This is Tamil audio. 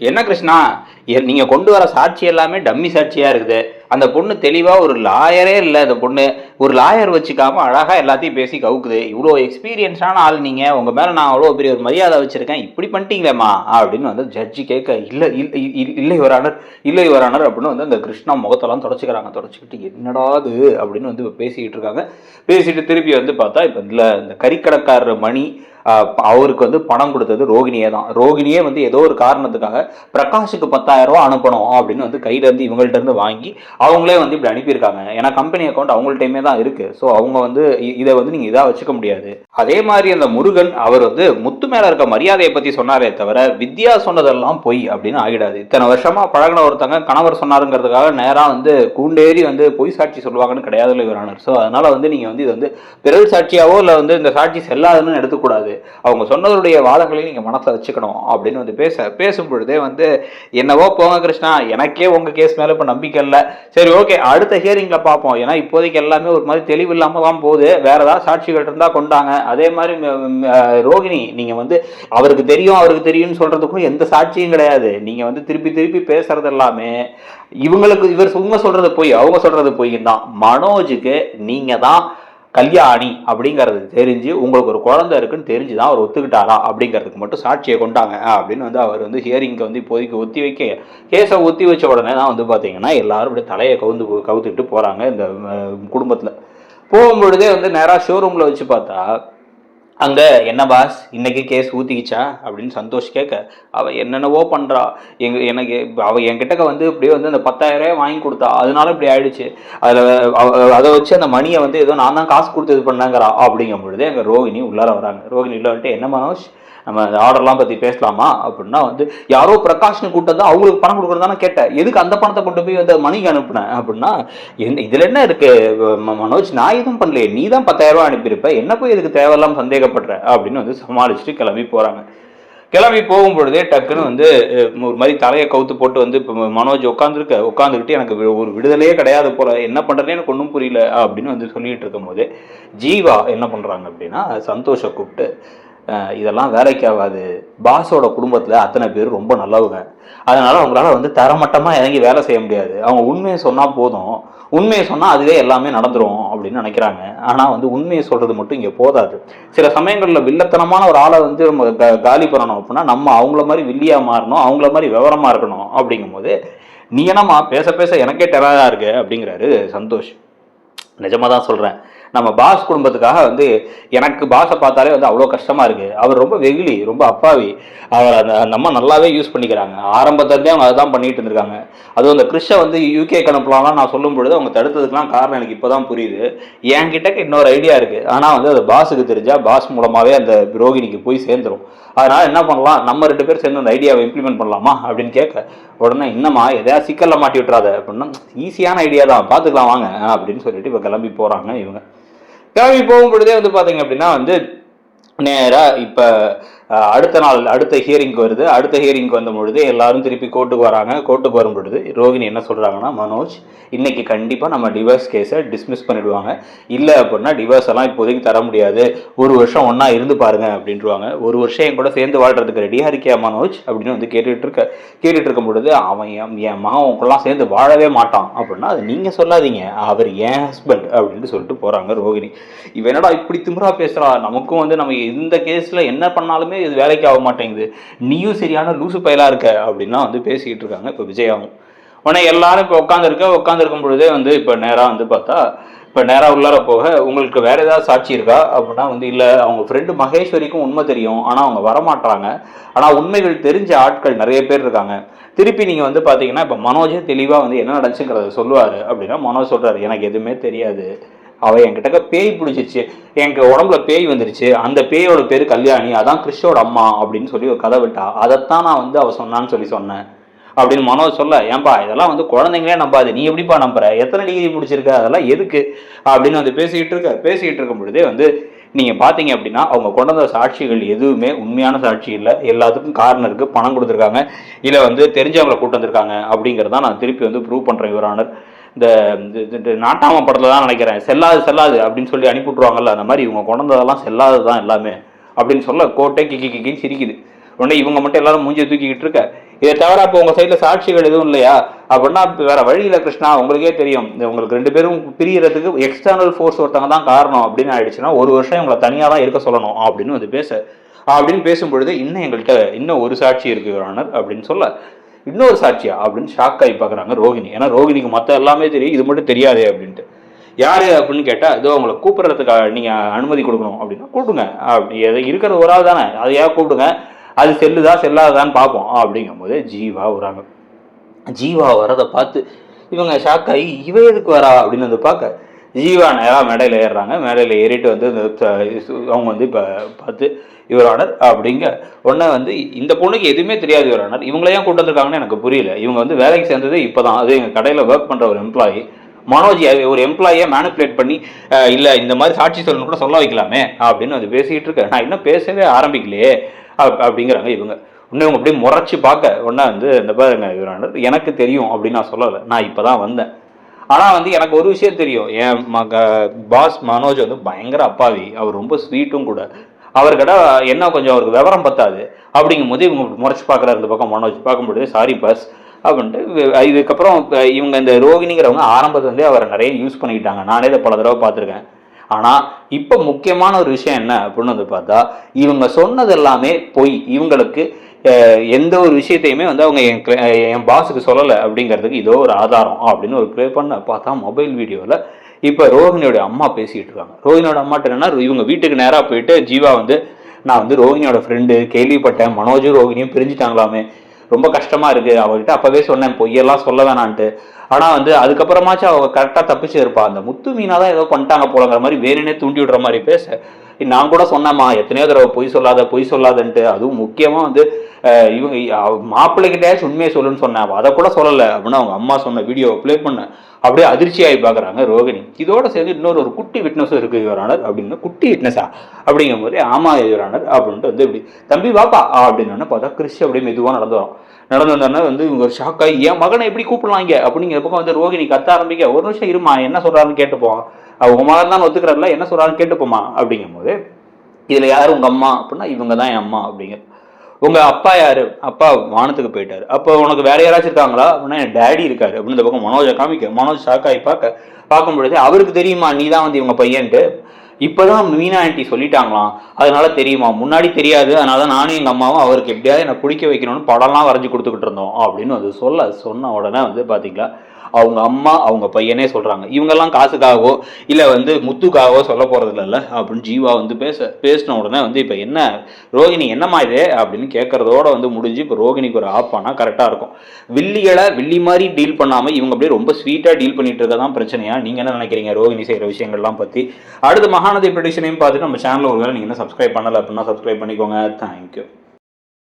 என்ன கிருஷ்ணா, நீங்க கொண்டு வர சாட்சி எல்லாமே டம்மி சாட்சியா இருக்குது. அந்த பொண்ணு தெளிவா ஒரு லாயரே இல்ல. அந்த பொண்ணு ஒரு லாயர் வச்சுக்காம அழகா எல்லாத்தையும் பேசி கவுக்குது. இவ்வளோ எக்ஸ்பீரியன்ஸான ஆள் நீங்க, உங்க மேல நான் அவ்வளோ பெரிய ஒரு மரியாதை வச்சிருக்கேன், இப்படி பண்ணிட்டீங்களேம்மா அப்படின்னு வந்து ஜட்ஜி கேட்க, இல்ல இல்லை யுவர் ஆனர், இல்லை யுவர் ஆனர் அப்படின்னு வந்து அந்த கிருஷ்ணா முகத்தெல்லாம் தொடச்சிக்கிறாங்க. தொடச்சிக்கிட்டு என்னடா அது அப்படின்னு வந்து பேசிக்கிட்டு இருக்காங்க. பேசிட்டு திருப்பி வந்து பார்த்தா இப்போ இந்த கறிக்கடைக்காரர் மணி அவருக்கு வந்து பணம் கொடுத்தது ரோகிணியே தான். ரோகிணியே வந்து ஏதோ ஒரு காரணத்துக்காக பிரகாஷுக்கு 10,000 ரூபா அனுப்பணும் அப்படின்னு வந்து கையில இருந்து இவங்கள்ட்ட இருந்து வாங்கி அவங்களே வந்து இப்படி அனுப்பியிருக்காங்க. ஏன்னா கம்பெனி அக்கௌண்ட் அவங்கள்ட்டையுமே தான் இருக்கு. ஸோ அவங்க வந்து இதை வந்து நீங்க இதா வச்சுக்க முடியாது. அதே மாதிரி அந்த முருகன் அவர் வந்து முத்து மேல இருக்க மரியாதையை பத்தி சொன்னாரே தவிர வித்யா சொன்னதெல்லாம் பொய் அப்படின்னு ஆகிடாது. இத்தனை வருஷமா பழகின ஒருத்தங்க கணவர் சொன்னாருங்கிறதுக்காக நேரா வந்து கூண்டேறி வந்து பொய் சாட்சி சொல்லுவாங்கன்னு கிடையாது இல்லை இவரானர். ஸோ அதனால வந்து நீங்க வந்து இது வந்து பிறல் சாட்சியாவோ இல்லை வந்து இந்த சாட்சி செல்லாதுன்னு எடுத்துக்கூடாது. அவங்க சொன்னவருடைய வாதங்களையும் நீங்க மனசுல வச்சுக்கணும் அப்படின்னு வந்து பேசும் பொழுதே வந்து என்னவோ போங்க கிருஷ்ணா, எனக்கே உங்க கேஸ் மேல இப்ப நம்பிக்கை இல்லை. சரி ஓகே, அடுத்த ஹியரிங்ல பார்ப்போம். ஏன்னா இப்போதைக்கு எல்லாமே ஒரு மாதிரி தெளிவு இல்லாம தான் போகுது. வேற ஏதாவது சாட்சிகள் இருந்தா கொண்டாங்க. அதே மாதிரி ரோகிணி, நீங்க வந்து அவருக்கு தெரியும்னு சொல்றதுக்கும் எந்த சாட்சியும் கிடையாது. நீங்க வந்து திருப்பி பேசுறது எல்லாமே இவங்க சொல்றது போய், அவங்க சொல்றது போய் தான். மனோஜுக்கு நீங்க தான் கல்யாணி அப்படிங்கிறது தெரிஞ்சு உங்களுக்கு ஒரு குழந்தை இருக்குன்னு தெரிஞ்சுதான் அவர் ஒத்துக்கிட்டாரா அப்படிங்கிறதுக்கு மட்டும் சாட்சியை கொண்டாங்க அப்படின்னு வந்து அவர் வந்து ஹியரிங்க்கு வந்து இப்போதைக்கு ஒத்தி வைக்க, கேஸை ஒத்தி வச்ச உடனே தான் வந்து பார்த்தீங்கன்னா எல்லாரும் இப்படி தலையை கவுத்துட்டு போறாங்க. இந்த குடும்பத்தில் போகும்பொழுதே வந்து நேராக ஷோரூமில் வச்சு பார்த்தா அங்க என்ன பாஸ் இன்னைக்கு கேஸ் ஊத்திக்கிச்சா அப்படின்னு சந்தோஷ் கேட்க, அவ என்னென்னவோ பண்றா. எனக்கு அவ என்கிட்ட வந்து இப்படியே வந்து அந்த 10,000 வாங்கி கொடுத்தா, அதனால இப்படி ஆயிடுச்சு. அதை வச்சு அந்த மணியை வந்து ஏதோ நான் தான் காசு கொடுத்து இது பண்ணாங்கிறா அப்படிங்கும் பொழுது எங்க ரோகிணி உள்ளார வராங்க. ரோகிணி உள்ள வந்துட்டு, என்ன மனோஜ் நம்ம ஆர்டர்லாம் பற்றி பேசலாமா அப்படின்னா வந்து யாரோ பிரகாஷ்னு கூட்டதான் அவங்களுக்கு பணம் கொடுக்குறது தானே கேட்டேன், எதுக்கு அந்த பணத்தை கொண்டு போய் வந்து மணிக்கு அனுப்புனேன் அப்படின்னா, இதில் என்ன இருக்கு மனோஜ், நான் எதுவும் பண்ணலையே, நீ தான் 10,000 ரூபா அனுப்பியிருப்ப, என்ன போய் எதுக்கு தேவையில்லாம சந்தேகப்படுற அப்படின்னு வந்து சமாளிச்சுட்டு கிளம்பி போகிறாங்க. கிளம்பி போகும் பொழுதே டக்குன்னு வந்து ஒரு மாதிரி தலையை கவுத்து போட்டு வந்து இப்போ மனோஜ் உட்காந்துக்கிட்டு எனக்கு ஒரு விடுதலையே கிடையாது போல, என்ன பண்ணுறதுன்னு எனக்கு ஒன்றும் புரியல அப்படின்னு வந்து சொல்லிட்டு இருக்கும் போது ஜீவா என்ன பண்ணுறாங்க அப்படின்னா சந்தோஷை கூப்பிட்டு, இதெல்லாம் வேலைக்கு ஆகாது, பாஸோட குடும்பத்தில் அத்தனை பேர் ரொம்ப நல்லவங்க, அதனால அவங்களால வந்து தரமட்டமாக இறங்கி வேலை செய்ய முடியாது, அவங்க உண்மையை சொன்னால் போதும், உண்மையை சொன்னால் அதுவே எல்லாமே நடந்துரும் அப்படின்னு நினைக்கிறாங்க. ஆனால் வந்து உண்மையை சொல்கிறது மட்டும் இங்கே போதாது. சில சமயங்களில் வில்லத்தனமான ஒரு ஆளை வந்து நம்ம காலி பண்ணணும் அப்படின்னா நம்ம அவங்கள மாதிரி வில்லியாக மாறணும், அவங்கள மாதிரி விவரமாக இருக்கணும். அப்படிங்கும் போது நீ என்னம்மா பேச எனக்கே டெரராக இருக்கு அப்படிங்கிறாரு சந்தோஷ். நிஜமாக தான் சொல்கிறேன், நம்ம பாஸ் குடும்பத்துக்காக வந்து எனக்கு பாஸை பார்த்தாலே வந்து அவ்வளோ கஷ்டமாக இருக்குது. அவர் ரொம்ப வெகுளி, ரொம்ப அப்பாவி, அவர் அந்த அம்மா நல்லாவே யூஸ் பண்ணிக்கிறாங்க. ஆரம்பத்துலேருந்தே அவங்க அதை தான் பண்ணிட்டு இருந்திருக்காங்க. அதுவும் அந்த கிறிஷை வந்து யூகே அனுப்பலாம்லாம் நான் சொல்லும் பொழுது அவங்க தடுத்ததுக்கெலாம் காரணம் எனக்கு இப்போ தான் புரியுது. என்கிட்ட இன்னொரு ஐடியா இருக்குது, ஆனால் வந்து அது பாஸுக்கு தெரிஞ்சால் பாஸ் மூலமாகவே அந்த ரோகிணிக்கு போய் சேர்ந்துடும். அதனால் என்ன பண்ணலாம், நம்ம 2 பேர் சேர்ந்து அந்த ஐடியாவை இம்ப்ளிமெண்ட் பண்ணலாமா அப்படின்னு கேட்க, உடனே இன்னமா எதையா சிக்கலில் மாட்டி விட்டுறாத அப்படின்னா, ஈஸியான ஐடியா தான், பார்த்துக்கலாம் வாங்க அப்படின்னு சொல்லிட்டு இப்போ கிளம்பி போகிறாங்க. இவங்க கிளம்பி போகும் பொழுதே வந்து பார்த்தீங்க அப்படின்னா வந்து நேராக இப்போ அடுத்த ஹியரிங்க்கு வருது. அடுத்த ஹியரிங்க்கு வந்த பொழுது எல்லாரும் திருப்பி கோர்ட்டுக்கு வராங்க. கோர்ட்டுக்கு வரும் பொழுது ரோகிணி என்ன சொல்கிறாங்கன்னா, மனோஜ் இன்னைக்கு கண்டிப்பாக நம்ம டிவோர்ஸ் கேஸை டிஸ்மிஸ் பண்ணிடுவாங்க, இல்லை அப்படின்னா டிவோர்ஸ் எல்லாம் இப்போதைக்கு தர முடியாது, 1 வருஷம் ஒன்றா இருந்து பாருங்க அப்படின்ட்டுருவாங்க. 1 வருஷம் என் கூட சேர்ந்து வாழ்கிறதுக்கு ரெடியாக இருக்கியா மனோஜ் அப்படின்னு வந்து கேட்டுட்டு இருக்கும் பொழுது, அவன் என் மகன்லாம் சேர்ந்து வாழவே மாட்டான் அப்படின்னா அது நீங்கள் சொல்லாதீங்க, அவர் என் ஹஸ்பண்ட் அப்படின்னு சொல்லிட்டு போகிறாங்க ரோகிணி. இவன் என்னடா இப்படி திமிரா பேசுகிறா, நமக்கும் வந்து நம்ம இந்த கேஸில் என்ன பண்ணாலுமே இது வேலைக்கு ஆக மாட்டேங்குது, நீயும் சரியான லூசு பயலா இருக்க அப்படின்னா வந்து பேசிக்கிட்டு இருக்காங்க இப்போ விஜயாவும். உடனே எல்லாரும் இப்போ உட்காந்துருக்கும் பொழுதே வந்து இப்போ நேராக வந்து பார்த்தா இப்போ நேராக உள்ளார போக, உங்களுக்கு வேற ஏதாவது சாட்சி இருக்கா அப்படின்னா வந்து இல்லை, அவங்க ஃப்ரெண்டு மகேஸ்வரிக்கும் உண்மை தெரியும், ஆனால் அவங்க வரமாட்டாங்க, ஆனால் உண்மைகள் தெரிஞ்ச ஆட்கள் நிறைய பேர் இருக்காங்க. திருப்பி நீங்கள் வந்து பார்த்தீங்கன்னா இப்போ மனோஜே தெளிவாக வந்து என்ன நடந்துச்சுங்கிறத சொல்லுவார் அப்படின்னா, மனோஜ் சொல்கிறாரு எனக்கு எதுவுமே தெரியாது, அவ என்கிட்ட பேய் பிடிச்சிருச்சு, எனக்கு உடம்புல பேய் வந்துருச்சு, அந்த பேயோட பேரு கல்யாணி, அதான் கிறிஷோட அம்மா அப்படின்னு சொல்லி ஒரு கதை விட்டா, அதைத்தான் நான் வந்து அவ சொன்னான்னு சொன்னேன் அப்படின்னு மனோஜ் சொல்ல, ஏன்பா இதெல்லாம் வந்து குழந்தைங்களே நம்பாது, நீ எப்படிப்பா நம்புற, எத்தனை டிகிரி முடிச்சிருக்க, அதெல்லாம் எதுக்கு அப்படின்னு வந்து பேசிக்கிட்டு இருக்கும் பொழுதே வந்து நீங்கள் பார்த்தீங்க அப்படின்னா அவங்க கொண்டு வந்த சாட்சிகள் எதுவுமே உண்மையான சாட்சி இல்லை, எல்லாத்துக்கும் காரணம் இருக்குது, பணம் கொடுத்துருக்காங்க, இல்லை வந்து தெரிஞ்சவங்களை கூட்டு வந்திருக்காங்க அப்படிங்கிறதான் நான் திருப்பி வந்து ப்ரூவ் பண்ணுறேன் யுவர் ஆனர். இந்த நாட்டாம படத்தில் தான் நினைக்கிறேன், செல்லாது அப்படின்னு சொல்லி அனுப்பிவிட்ருவாங்கல்ல, அந்த மாதிரி இவங்க கொண்டு வந்ததெல்லாம் செல்லாது தான் எல்லாமே அப்படின்னு சொல்ல கோட்டை கிக்கின்னு சிரிக்குது. உடனே இவங்க மட்டும் எல்லாரும் மூஞ்சி தூக்கிக்கிட்டு இருக்க. இதை தவிர அப்போ உங்க சைட்ல சாட்சிகள் எதுவும் இல்லையா அப்படின்னா வேற வழி இல்லை கிருஷ்ணா, உங்களுக்கே தெரியும் உங்களுக்கு 2 பேரும் பிரியறதுக்கு எக்ஸ்டர்னல் ஃபோர்ஸ் ஒருத்தவங்க தான் காரணம் அப்படின்னு ஆயிடுச்சுன்னா 1 வருஷம் இவங்களை தனியாக தான் இருக்க சொல்லணும் அப்படின்னு வந்து அப்படின்னு பேசும்பொழுது இன்னும் எங்கள்கிட்ட இன்னும் ஒரு சாட்சி இருக்கு யுவர் ஆனர் அப்படின்னு சொல்ல, இன்னொரு சாட்சியா அப்படின்னு ஷாக் ஆகி பார்க்குறாங்க ரோகிணி. ஏன்னா ரோகிணிக்கு மற்ற எல்லாமே தெரியும், இது மட்டும் தெரியாதே அப்படின்ட்டு. யாரு அப்படின்னு கேட்டா, இதோ உங்களை கூப்பிடுறதுக்காக நீங்க அனுமதி கொடுக்கணும் அப்படின்னா கூப்பிடுங்க, அப்படி இருக்கிறது ஒரு ஆள் தானே, அதையா கூப்பிடுங்க, அது செல்லுதா செல்லாதான்னு பார்ப்போம் அப்படிங்கும் போது ஜீவா வராங்க. ஜீவா வரதை பார்த்து இவங்க ஷாக் ஆகி இவ எதுக்கு வரா அப்படின்னு வந்து பார்க்க, ஜீவா நேராக மேடையில் ஏறுறாங்க. மேடையில் ஏறிட்டு வந்து அவங்க வந்து இப்போ பார்த்து யுவர் ஆனர் அப்படிங்க உடனே வந்து இந்த பொண்ணுக்கு எதுவுமே தெரியாது யுவர் ஆனர், இவங்களையும் கூட்டு வந்திருக்காங்கன்னு எனக்கு புரியல. இவங்க வந்து வேலைக்கு சேர்ந்தது இப்போ தான், அது எங்கள் கடையில் ஒர்க் பண்ணுற ஒரு எம்ப்ளாயி மனோஜ், ஒரு எம்ப்ளாயியை மேனிப்புலேட் பண்ணி இல்லை இந்த மாதிரி சாட்சி சொல்லணும் கூட சொல்ல வைக்கலாமே அப்படின்னு வந்து பேசிக்கிட்டு இருக்கேன். நான் இன்னும் பேசவே ஆரம்பிக்கலையே அப்படிங்கிறாங்க இவங்க. இன்னும் இவங்க அப்படியே முறைச்சி பார்க்க உடனே வந்து இந்த பாருங்க யுவர் ஆனர், எனக்கு தெரியும் அப்படின்னு நான் சொல்லலை, நான் இப்போ தான் வந்தேன். ஆனால் வந்து எனக்கு ஒரு விஷயம் தெரியும், என் பாஸ் மனோஜ் வந்து பயங்கர அப்பாவி, அவர் ரொம்ப ஸ்வீட்டும் கூட, அவர்கிட்ட என்ன கொஞ்சம் அவருக்கு விவரம் பத்தாது அப்படிங்கும் போது இவங்க முறைச்சி பார்க்குறாரு. இந்த பக்கம் மனோஜ் பார்க்கும்போது சாரி பாஸ் அப்படின்ட்டு. இதுக்கப்புறம் இவங்க இந்த ரோகிணிங்கிறவங்க ஆரம்பத்துலேருந்தே அவரை நிறைய யூஸ் பண்ணிக்கிட்டாங்க, நானே இதை பல தடவை பார்த்துருக்கேன். ஆனால் இப்போ முக்கியமான ஒரு விஷயம் என்ன அப்படின்னு வந்து பார்த்தா, இவங்க சொன்னது எல்லாமே பொய், இவங்களுக்கு எந்த ஒரு விஷயத்தையுமே வந்து அவங்க என் பாஸுக்கு சொல்லலை அப்படிங்கிறதுக்கு இதோ ஒரு ஆதாரம் அப்படின்னு ஒரு ப்ளே பண்ண பார்த்தா மொபைல் வீடியோவில் இப்போ ரோஹிணியோட அம்மா பேசிகிட்டு இருக்காங்க. ரோஹிணியோட அம்மாட்ட என்னன்னா, இவங்க வீட்டுக்கு நேராக போயிட்டு ஜீவா வந்து நான் வந்து ரோஹிணியோட ஃப்ரெண்டு, கேள்விப்பட்டேன் மனோஜும் ரோஹிணியும் பிரிஞ்சுட்டாங்களாமே, ரொம்ப கஷ்டமா இருக்கு, அவகிட்ட அப்பவே சொன்னேன் பொய்யெல்லாம் சொல்ல வேணான்ட்டு. ஆனா வந்து அதுக்கப்புறமாச்சும் அவங்க கரெக்டா தப்பிச்சு இருப்பா, அந்த முத்து மீனா தான் ஏதோ பண்ணிட்டாங்க போலங்கிற மாதிரி வேணுனே தூண்டி விடுற மாதிரி பேச, நான் கூட சொன்னேம்மா எத்தனையோ தடவை பொய் சொல்லாதன்ட்டு, அதுவும் முக்கியமா வந்து இவங்க மாப்பிள்ளைகிட்டயாச்சும் உண்மையை சொல்லுன்னு சொன்னேன், அதை கூட சொல்லலை அப்படின்னு அவங்க அம்மா சொன்ன வீடியோவை ப்ளே பண்ண அப்படியே அதிர்ச்சியாகி பார்க்குறாங்க ரோகிணி. இதோட சேர்ந்து இன்னொரு ஒரு குட்டி விட்னஸும் இருக்கு யுவர் ஆனர் அப்படின்னு. குட்டி விட்னஸா அப்படிங்கும் போது ஆமா யுவர் ஆனர் அப்படின்ட்டு வந்து இப்படி தம்பி வாப்பா அப்படின்னு பார்த்தா கிறிஸ் அப்படியே மெதுவாக நடந்து வந்தோடனே வந்து இவங்க ஒரு ஷாக் ஆகி என் மகனை எப்படி கூப்பிடலாங்க அப்படிங்கிற பக்கம் வந்து ரோகிணி கத்த ஆரம்பிக்க, ஒரு நிமிஷம் இருமா என்ன சொல்றாருன்னு கேட்டுப்போம், அவங்க மகன் தான் ஒத்துக்கிறாருல என்ன சொல்றாருன்னு கேட்டுப்போமா அப்படிங்கும் போது, இதுல யாரு உங்க அம்மா அப்படின்னா இவங்க தான் என் அம்மா அப்படிங்கிற. உங்க அப்பா யாரு? அப்பா வானத்துக்கு போயிட்டாரு. அப்போ உனக்கு வேற யாராச்சும் இருக்காங்களா அப்படின்னா என் டேடி இருக்காரு அப்படின்னு இந்த பக்கம் மனோஜை காமிக்க, மனோஜ் ஷாக் ஆகி பார்க்கும் பொழுது அவருக்கு தெரியுமா நீ தான் வந்து இவங்க பையன்ட்டு, இப்பதான் மீனா ஆண்டி சொல்லிட்டாங்களாம் அதனால தெரியுமா, முன்னாடி தெரியாது, அதனால நானும் எங்க அம்மாவும் அவருக்கு எப்படியாவது என்னை பிடிக்க வைக்கணும்னு படம்லாம் வரைஞ்சி கொடுத்துக்கிட்டு இருந்தோம் அப்படின்னு வந்து சொன்ன உடனே வந்து பாத்தீங்களா அவங்க அம்மா அவங்க பையனே சொல்றாங்க, இவங்கெல்லாம் காசுக்காகவோ இல்லை வந்து முத்துக்காகவோ சொல்ல போறது இல்லைல்ல அப்படின்னு ஜீவா வந்து பேசின உடனே வந்து இப்போ என்ன ரோகிணி என்னம்மா இது அப்படின்னு கேட்கறதோட வந்து முடிஞ்சு இப்போ ரோகிணிக்கு ஒரு ஆப் ஆனால் கரெக்டாக இருக்கும். வில்லிகளை வில்லி மாதிரி டீல் பண்ணாமல் இவங்க அப்படியே ரொம்ப ஸ்வீட்டாக டீல் பண்ணிட்டு இருக்கதான் பிரச்சனையா? நீங்கள் என்ன நினைக்கிறீங்க ரோகிணி செய்கிற விஷயங்கள்லாம் பற்றி? அடுத்த மகாநதி ப்ரெடிக்ஷனையும் பார்த்துட்டு நம்ம சேனலில் ஒரு வேலை நீங்கள் என்ன சப்ஸ்கிரைப் பண்ணலை அப்படின்னா சப்ஸ்கிரைப் பண்ணிக்கோங்க. தேங்க்யூ.